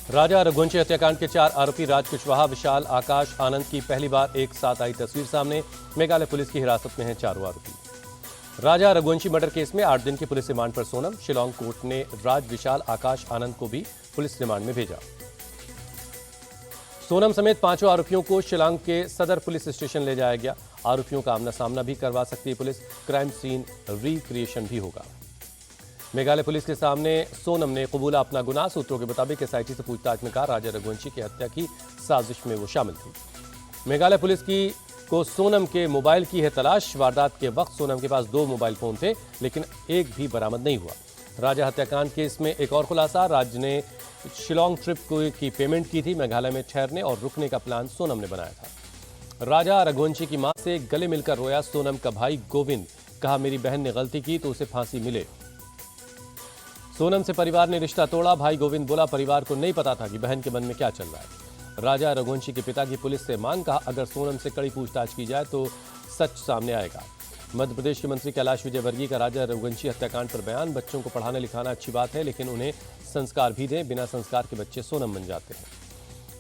राजा रघुवंशी हत्याकांड के 4 आरोपी राज कुशवाहा, विशाल, आकाश, आनंद की पहली बार एक साथ आई तस्वीर सामने। मेघालय पुलिस की हिरासत में हैं चारों आरोपी। राजा रघुवंशी मर्डर केस में 8 दिन की पुलिस रिमांड पर सोनम। शिलांग कोर्ट ने राज, विशाल, आकाश, आनंद को भी पुलिस रिमांड में भेजा। सोनम समेत 5 आरोपियों को शिलांग के सदर पुलिस स्टेशन ले जाया गया। आरोपियों का आमना सामना भी करवा सकती है पुलिस। क्राइम सीन रिक्रिएशन भी होगा। मेघालय पुलिस के सामने सोनम ने कबूला अपना गुनाह। सूत्रों के मुताबिक एसआईटी से पूछताछ में कहा राजा रघुवंशी की हत्या की साजिश में वो शामिल थी। मेघालय पुलिस को सोनम के मोबाइल की है तलाश। वारदात के वक्त सोनम के पास 2 मोबाइल फोन थे, लेकिन एक भी बरामद नहीं हुआ। राजा हत्याकांड केस में एक और खुलासा, राज्य ने शिलांग ट्रिप की पेमेंट की थी। मेघालय में ठहरने और रुकने का प्लान सोनम ने बनाया था। राजा रघुवंशी की मां से गले मिलकर रोया सोनम का भाई गोविंद। कहा मेरी बहन ने गलती की तो उसे फांसी मिले। सोनम से परिवार ने रिश्ता तोड़ा। भाई गोविंद बोला परिवार को नहीं पता था कि बहन के मन में क्या चल रहा है। राजा रघुवंशी के पिता की पुलिस से मांग, कहा अगर सोनम से कड़ी पूछताछ की जाए तो सच सामने आएगा। मध्य प्रदेश के मंत्री कैलाश विजयवर्गीय का राजा रघुवंशी हत्याकांड पर बयान। बच्चों को पढ़ाना लिखाना अच्छी बात है, लेकिन उन्हें संस्कार भी दें। बिना संस्कार के बच्चे सोनम बन जाते हैं।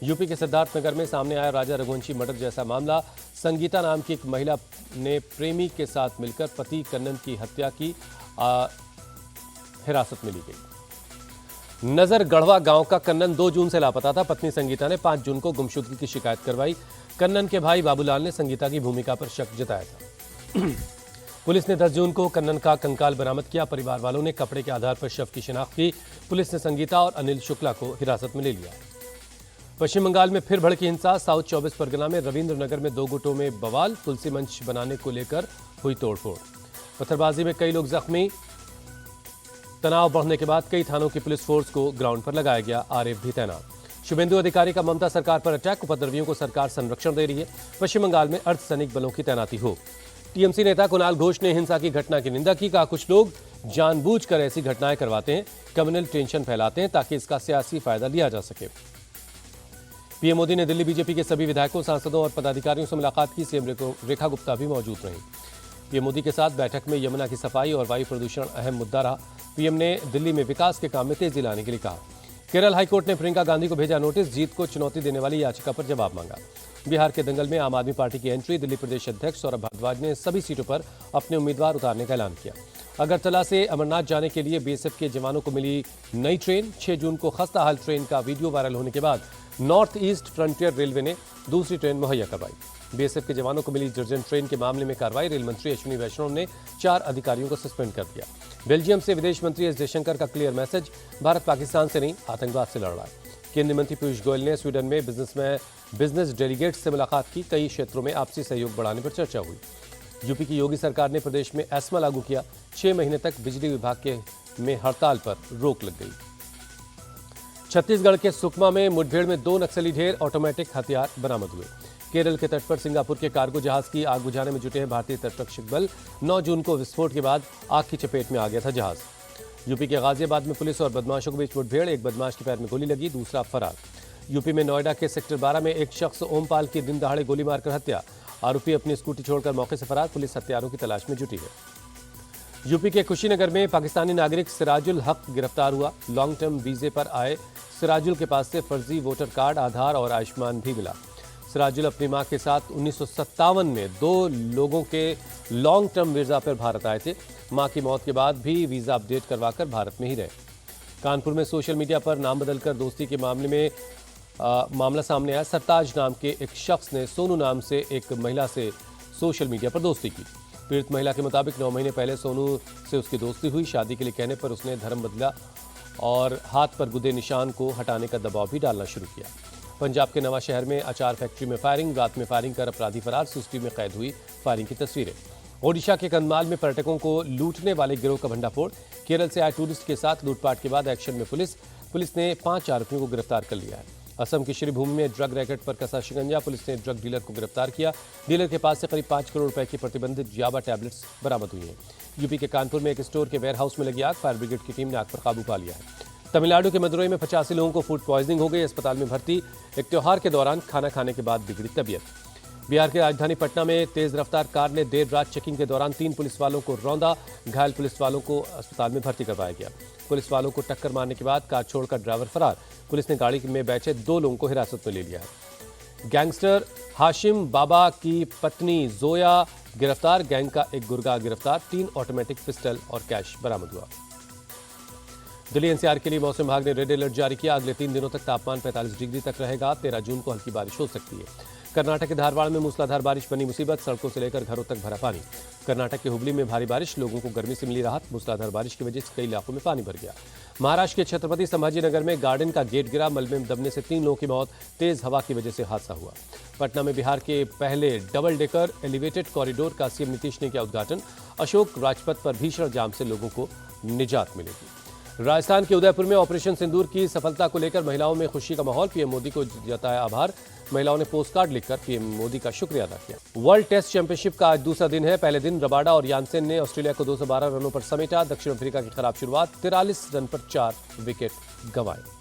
यूपी के सिद्धार्थनगर में सामने आया राजा रघुवंशी मर्डर जैसा मामला। संगीता नाम की एक महिला ने प्रेमी के साथ मिलकर पति कन्नन की हत्या की। हिरासत में ली गई। नजर गढ़वा गांव का कन्नन 2 जून से लापता था। पत्नी संगीता ने 5 जून को गुमशुदगी की शिकायत करवाई। कन्नन के भाई बाबूलाल ने संगीता की भूमिका पर शक जताया था। पुलिस ने 10 जून को कन्नन का कंकाल बरामद किया। परिवार वालों ने कपड़े के आधार पर शव की शिनाख्त की। पुलिस ने संगीता और अनिल शुक्ला को हिरासत में ले लिया। पश्चिम बंगाल में फिर भड़की हिंसा। साउथ 24 परगना में रविंद्रनगर में 2 गुटों में बवाल। तुलसी मंच बनाने को लेकर हुई तोड़फोड़। पत्थरबाजी में कई लोग जख्मी। तनाव बढ़ने के बाद कई थानों की पुलिस फोर्स को ग्राउंड पर लगाया गया। आरएफ भी तैनात। शुभेंदु अधिकारी का ममता सरकार पर अटैक। उपद्रवियों को सरकार संरक्षण दे रही है। पश्चिम बंगाल में अर्धसैनिक बलों की तैनाती हो। टीएमसी नेता कुणाल घोष ने हिंसा की घटना की निंदा की। कहा कुछ लोग जानबूझकर ऐसी घटनाएं करवाते हैं, कम्युनल टेंशन फैलाते हैं ताकि इसका सियासी फायदा लिया जा सके। पीएम मोदी ने दिल्ली बीजेपी के सभी विधायकों, सांसदों और पदाधिकारियों से मुलाकात की। सीएम रेखा गुप्ता भी मौजूद रहीं। पीएम मोदी के साथ बैठक में यमुना की सफाई और वायु प्रदूषण अहम मुद्दा रहा। पीएम ने दिल्ली में विकास के काम में तेजी लाने के लिए कहा। केरल हाईकोर्ट ने प्रियंका गांधी को भेजा नोटिस। जीत को चुनौती देने वाली याचिका पर जवाब मांगा। बिहार के दंगल में आम आदमी पार्टी की एंट्री। दिल्ली प्रदेश अध्यक्ष सौरभ भारद्वाज ने सभी सीटों पर अपने उम्मीदवार उतारने का ऐलान किया। अगरतला से अमरनाथ जाने के लिए बीएसएफ के जवानों को मिली नई ट्रेन। 6 जून को खस्ताहाल ट्रेन का वीडियो वायरल होने के बाद नॉर्थ ईस्ट फ्रंटियर रेलवे ने दूसरी ट्रेन मुहैया करवाई। बीएसएफ के जवानों को मिली जर्जन ट्रेन के मामले में कार्रवाई। रेल मंत्री अश्विनी वैष्णव ने 4 अधिकारियों को सस्पेंड कर दिया। बेल्जियम से विदेश मंत्री एस जयशंकर का क्लियर मैसेज, भारत पाकिस्तान से नहीं आतंकवाद से लड़ रहा है। केंद्रीय मंत्री पीयूष गोयल ने स्वीडन में बिजनेस डेलीगेट्स से मुलाकात की। कई क्षेत्रों में आपसी सहयोग बढ़ाने पर चर्चा हुई। यूपी की योगी सरकार ने प्रदेश में एस्मा लागू किया। 6 महीने तक बिजली विभाग में हड़ताल पर रोक लग गई। छत्तीसगढ़ के सुकमा में मुठभेड़ में 2 नक्सली ढेर ऑटोमेटिक हथियार बरामद हुए। केरल के तट पर सिंगापुर के कार्गो जहाज की आग बुझाने में जुटे हैं भारतीय तटरक्षक बल। 9 जून को विस्फोट के बाद आग की चपेट में आ गया था जहाज। यूपी के गाजियाबाद में पुलिस और बदमाशों के बीच मुठभेड़। एक बदमाश के पैर में गोली लगी, दूसरा फरार। यूपी में नोएडा के सेक्टर 12 में एक शख्स ओमपाल की दिन दहाड़े गोली मारकर हत्या। आरोपी अपनी स्कूटी छोड़कर मौके से फरार। पुलिस हत्यारों की तलाश में जुटी है। यूपी के कुशीनगर में पाकिस्तानी नागरिक सिराजुल हक गिरफ्तार हुआ। लॉन्ग टर्म वीजे पर आए सिराजुल के पास से फर्जी वोटर कार्ड, आधार और आयुष्मान भी मिला। सिराजुल अपनी मां के साथ 1957 में 2 लोगों के लॉन्ग टर्म वीजा पर भारत आए थे। मां की मौत के बाद भी वीजा अपडेट करवाकर भारत में ही रहे। कानपुर में सोशल मीडिया पर नाम बदलकर दोस्ती के मामले में मामला सामने आया। सरताज नाम के एक शख्स ने सोनू नाम से एक महिला से सोशल मीडिया पर दोस्ती की। पीड़ित महिला के मुताबिक 9 महीने पहले सोनू से उसकी दोस्ती हुई। शादी के लिए कहने पर उसने धर्म बदला और हाथ पर गुदे निशान को हटाने का दबाव भी डालना शुरू किया। पंजाब के नवा शहर में अचार फैक्ट्री में फायरिंग। रात में फायरिंग कर अपराधी फरार। सीसीटीवी में कैद हुई फायरिंग की तस्वीरें। ओडिशा के कंधमाल में पर्यटकों को लूटने वाले गिरोह का भंडाफोड़। केरल से आए टूरिस्ट के साथ लूटपाट के बाद एक्शन में पुलिस ने 5 आरोपियों को गिरफ्तार कर लिया है। असम की श्रीभूमि में ड्रग रैकेट पर कसा शिकंजा। पुलिस ने ड्रग डीलर को गिरफ्तार किया। डीलर के पास से करीब 5 करोड़ रुपए की प्रतिबंधित याबा टैबलेट्स बरामद हुई हैं। यूपी के कानपुर में एक स्टोर के वेयरहाउस में लगी आग। फायर ब्रिगेड की टीम ने आग पर काबू पा लिया है। तमिलनाडु के मदुरई में 85 लोगों को फूड पॉइजनिंग हो गई। अस्पताल में भर्ती। एक त्योहार के दौरान खाना खाने के बाद बिगड़ी तबीयत। बिहार की राजधानी पटना में तेज रफ्तार कार ने देर रात चेकिंग के दौरान 3 पुलिस वालों को रौंदा। घायल पुलिस वालों को अस्पताल में भर्ती करवाया गया। पुलिस वालों को टक्कर मारने के बाद कार छोड़कर ड्राइवर फरार। पुलिस ने गाड़ी में बैठे 2 लोगों को हिरासत में ले लिया है। गैंगस्टर हाशिम बाबा की पत्नी जोया गिरफ्तार। गैंग का एक गुर्गा गिरफ्तार। 3 ऑटोमेटिक पिस्टल और कैश बरामद हुआ। दिल्ली एनसीआर के लिए मौसम विभाग ने रेड अलर्ट जारी किया। अगले 3 दिनों तक तापमान 45 डिग्री तक रहेगा। 13 जून को हल्की बारिश हो सकती है। कर्नाटक के धारवाड़ में मूसलाधार बारिश बनी मुसीबत। सड़कों से लेकर घरों तक भरा पानी। कर्नाटक के हुबली में भारी बारिश। लोगों को गर्मी से मिली राहत। मूसलाधार बारिश की वजह से कई इलाकों में पानी भर गया। महाराष्ट्र के छत्रपति संभाजीनगर में गार्डन का गेट गिरा। मलबे में दबने से 3 लोगों की मौत। तेज हवा की वजह से हादसा हुआ। पटना में बिहार के पहले डबल डेकर एलिवेटेड कॉरिडोर का सीएम नीतीश ने किया उद्घाटन। अशोक राजपथ पर भीषण जाम से लोगों को निजात मिलेगी। राजस्थान के उदयपुर में ऑपरेशन सिंदूर की सफलता को लेकर महिलाओं में खुशी का माहौल। पीएम मोदी को जताया आभार। महिलाओं ने पोस्ट कार्ड लिखकर पीएम मोदी का शुक्रिया अदा किया। वर्ल्ड टेस्ट चैंपियनशिप का आज दूसरा दिन है। पहले दिन रबाडा और यानसेन ने ऑस्ट्रेलिया को 212 रनों पर समेटा। दक्षिण अफ्रीका की खराब शुरुआत, 43 रन पर 4 विकेट गंवाए।